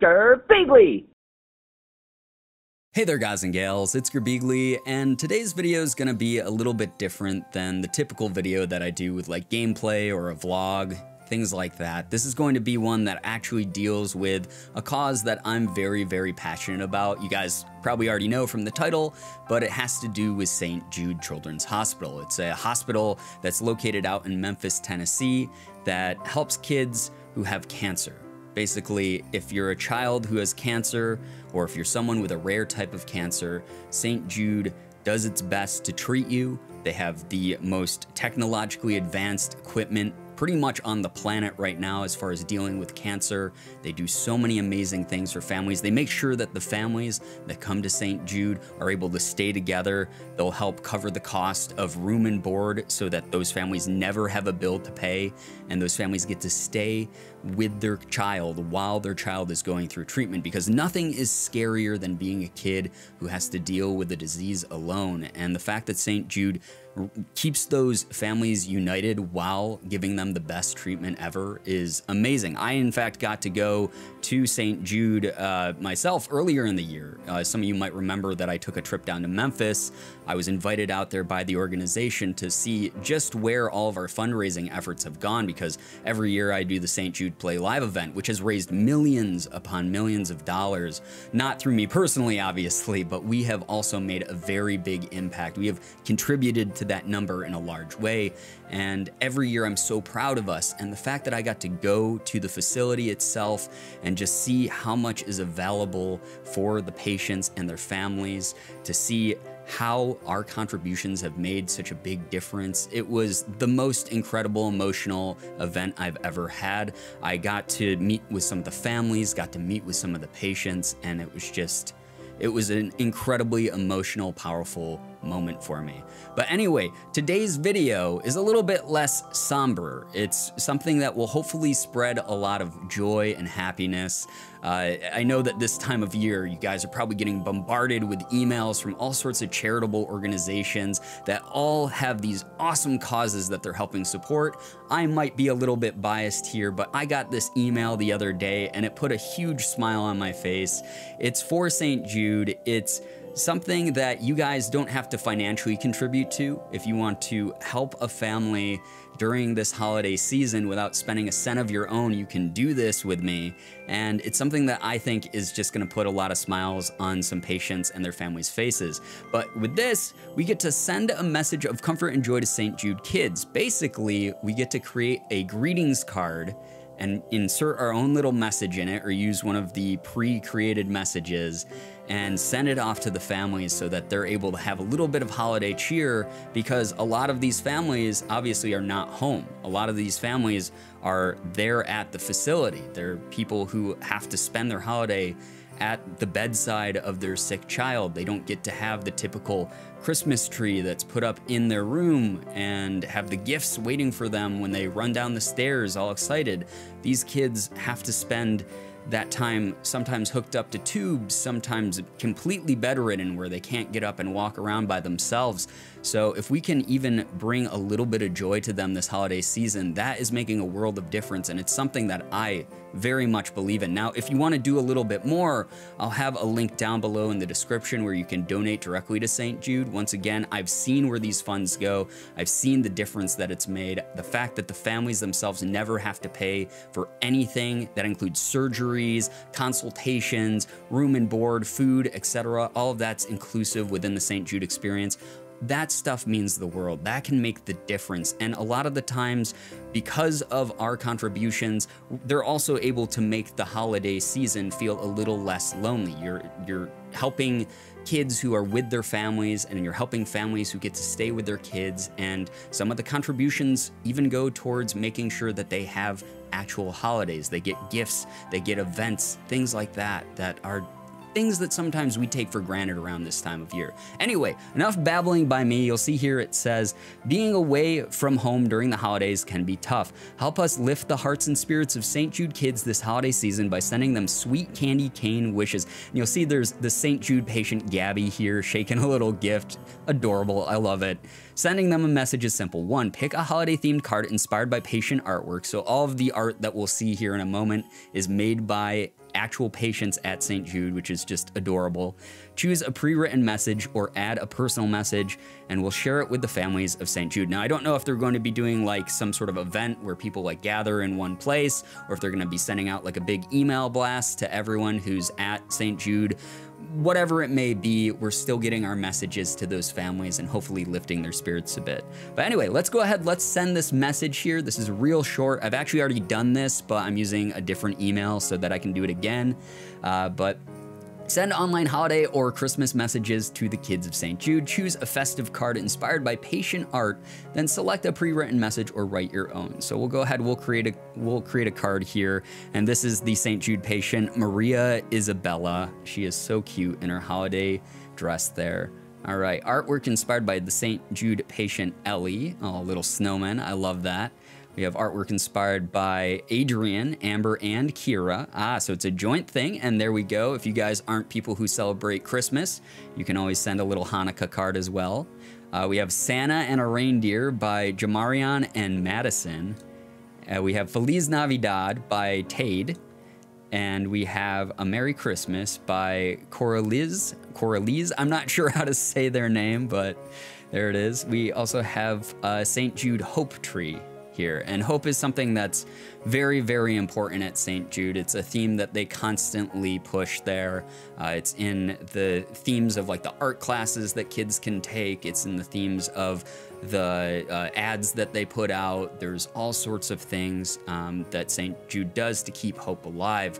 Girbeagly! Hey there guys and gals, it's Girbeagly, and today's video is gonna be a little bit different than the typical video that I do with like gameplay or a vlog, things like that. This is going to be one that actually deals with a cause that I'm very, very passionate about. You guys probably already know from the title, but it has to do with St. Jude Children's Hospital. It's a hospital that's located out in Memphis, Tennessee, that helps kids who have cancer. Basically, if you're a child who has cancer, or if you're someone with a rare type of cancer, St. Jude does its best to treat you. They have the most technologically advanced equipment pretty much on the planet right now as far as dealing with cancer. They do so many amazing things for families. They make sure that the families that come to St. Jude are able to stay together. They'll help cover the cost of room and board so that those families never have a bill to pay, and those families get to stay with their child while their child is going through treatment, because nothing is scarier than being a kid who has to deal with the disease alone. And the fact that St. Jude keeps those families united while giving them the best treatment ever is amazing. I, in fact, got to go to St. Jude myself earlier in the year. Some of you might remember that I took a trip down to Memphis. I was invited out there by the organization to see just where all of our fundraising efforts have gone, because every year I do the St. Jude Play Live event, which has raised millions upon millions of dollars. Not through me personally, obviously, but we have also made a very big impact. We have contributed to that number in a large way, and every year I'm so proud of us. And the fact that I got to go to the facility itself and just see how much is available for the patients and their families, to see how our contributions have made such a big difference. It was the most incredible emotional event I've ever had. I got to meet with some of the families, got to meet with some of the patients, and it was an incredibly emotional, powerful moment for me. But anyway, today's video is a little bit less somber. It's something that will hopefully spread a lot of joy and happiness. I know that this time of year, you guys are probably getting bombarded with emails from all sorts of charitable organizations that all have these awesome causes that they're helping support. I might be a little bit biased here, but I got this email the other day and it put a huge smile on my face. It's for St. Jude. It's something that you guys don't have to financially contribute to. If you want to help a family during this holiday season without spending a cent of your own, you can do this with me. And it's something that I think is just gonna put a lot of smiles on some patients and their families' faces. But with this, we get to send a message of comfort and joy to St. Jude kids. Basically, we get to create a greetings card and insert our own little message in it, or use one of the pre-created messages and send it off to the families so that they're able to have a little bit of holiday cheer, because a lot of these families obviously are not home. A lot of these families are there at the facility. They're people who have to spend their holiday at the bedside of their sick child. They don't get to have the typical Christmas tree that's put up in their room and have the gifts waiting for them when they run down the stairs all excited. These kids have to spend that time sometimes hooked up to tubes, sometimes completely bedridden where they can't get up and walk around by themselves. So if we can even bring a little bit of joy to them this holiday season, that is making a world of difference, and it's something that I very much believe in. Now, if you want to do a little bit more, I'll have a link down below in the description where you can donate directly to St. Jude. Once again, I've seen where these funds go. I've seen the difference that it's made. The fact that the families themselves never have to pay for anything that includes surgeries, consultations, room and board, food, etc. All of that's inclusive within the St. Jude experience. That stuff means the world. That can make the difference. And a lot of the times, because of our contributions, they're also able to make the holiday season feel a little less lonely. You're helping kids who are with their families, and you're helping families who get to stay with their kids. And some of the contributions even go towards making sure that they have actual holidays. They get gifts, they get events, things like that, that are things that sometimes we take for granted around this time of year. Anyway, enough babbling by me. You'll see here it says, being away from home during the holidays can be tough. Help us lift the hearts and spirits of St. Jude kids this holiday season by sending them sweet candy cane wishes. And you'll see there's the St. Jude patient Gabby here shaking a little gift. Adorable, I love it. Sending them a message is simple. 1, pick a holiday themed card inspired by patient artwork. So all of the art that we'll see here in a moment is made by actual patients at St. Jude, which is just adorable. Choose a pre-written message or add a personal message, and we'll share it with the families of St. Jude. Now, I don't know if they're going to be doing like some sort of event where people like gather in one place, or if they're going to be sending out like a big email blast to everyone who's at St. Jude. Whatever it may be, we're still getting our messages to those families and hopefully lifting their spirits a bit. But anyway, let's go ahead, let's send this message here. This is real short. I've actually already done this, but I'm using a different email so that I can do it again. But send online holiday or Christmas messages to the kids of St. Jude. Choose a festive card inspired by patient art, then select a pre-written message or write your own. So we'll go ahead, we'll create a card here, and this is the St. Jude patient, Maria Isabella. She is so cute in her holiday dress there. All right, artwork inspired by the St. Jude patient, Ellie. Oh, little snowman, I love that. We have artwork inspired by Adrian, Amber, and Kira. So it's a joint thing, and there we go. If you guys aren't people who celebrate Christmas, you can always send a little Hanukkah card as well. We have Santa and a Reindeer by Jamarion and Madison. We have Feliz Navidad by Tade. And we have A Merry Christmas by Coraliz. I'm not sure how to say their name, but there it is. We also have St. Jude Hope Tree here, and hope is something that's very, very important at St. Jude. It's a theme that they constantly push there. It's in the themes of like the art classes that kids can take. It's in the themes of the ads that they put out. There's all sorts of things that St. Jude does to keep hope alive.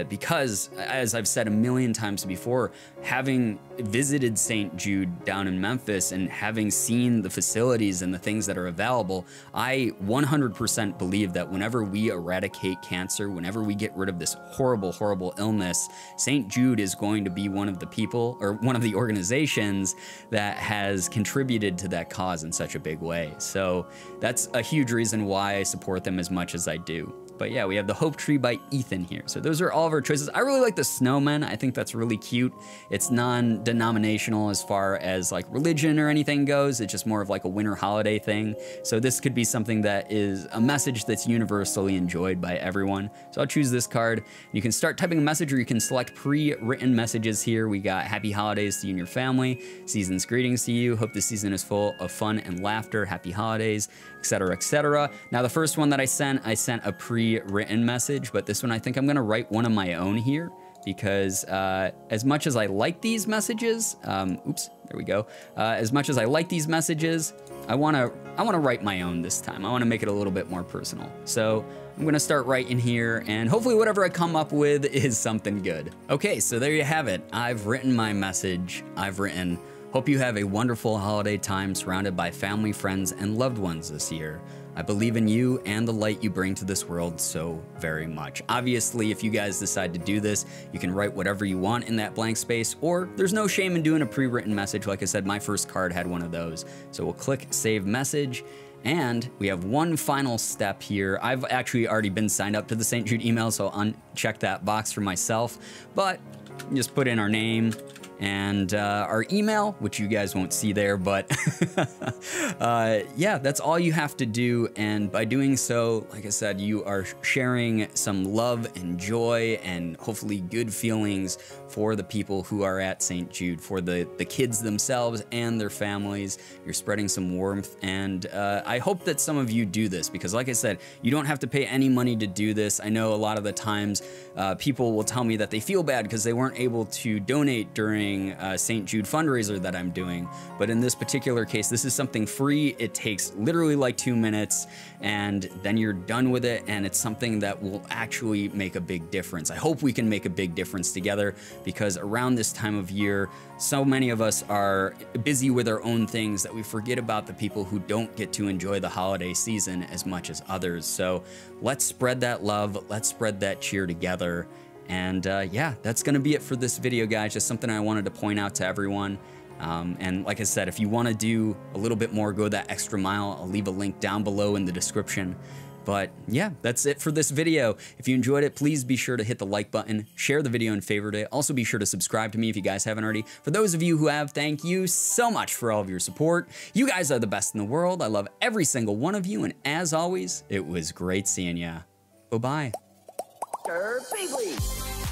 Because, as I've said a million times before, having visited St. Jude down in Memphis and having seen the facilities and the things that are available, I 100% believe that whenever we eradicate cancer, whenever we get rid of this horrible, horrible illness, St. Jude is going to be one of the people, or one of the organizations that has contributed to that cause in such a big way. So that's a huge reason why I support them as much as I do. But yeah, we have the Hope Tree by Ethan here. So those are all of our choices. I really like the snowman. I think that's really cute. It's non-denominational as far as like religion or anything goes. It's just more of like a winter holiday thing. So this could be something that is a message that's universally enjoyed by everyone. So I'll choose this card. You can start typing a message, or you can select pre-written messages here. We got happy holidays to you and your family. Season's greetings to you. Hope this season is full of fun and laughter. Happy holidays, etc., etc. Now the first one that I sent a pre-written message, but this one I think I'm gonna write one of my own here, because as much as I like these messages, oops, there we go. As much as I like these messages, I wanna write my own this time. I wanna make it a little bit more personal. So I'm gonna start writing here, and hopefully whatever I come up with is something good. Okay, so there you have it. I've written my message. I've written, hope you have a wonderful holiday time surrounded by family, friends, and loved ones this year. I believe in you and the light you bring to this world so very much. Obviously, if you guys decide to do this, you can write whatever you want in that blank space, or there's no shame in doing a pre-written message. Like I said, my first card had one of those. So we'll click Save Message, and we have one final step here. I've actually already been signed up to the St. Jude email, so I'll uncheck that box for myself, but just put in our name and our email, which you guys won't see there, but yeah, that's all you have to do. And by doing so, like I said, you are sharing some love and joy and hopefully good feelings for the people who are at St. Jude, for the kids themselves and their families. You're spreading some warmth, and I hope that some of you do this, because like I said, you don't have to pay any money to do this. I know a lot of the times people will tell me that they feel bad because they weren't able to donate during St. Jude fundraiser that I'm doing, but in this particular case, this is something free. It takes literally like 2 minutes, and then you're done with it, and it's something that will actually make a big difference. I hope we can make a big difference together, because around this time of year, so many of us are busy with our own things that we forget about the people who don't get to enjoy the holiday season as much as others. So let's spread that love, let's spread that cheer together. And yeah, that's gonna be it for this video, guys. Just something I wanted to point out to everyone. And like I said, if you wanna do a little bit more, go that extra mile, I'll leave a link down below in the description. But yeah, that's it for this video. If you enjoyed it, please be sure to hit the like button, share the video and favorite it. Also be sure to subscribe to me if you guys haven't already. For those of you who have, thank you so much for all of your support. You guys are the best in the world. I love every single one of you. And as always, it was great seeing ya. Bye-bye. Girbeagly.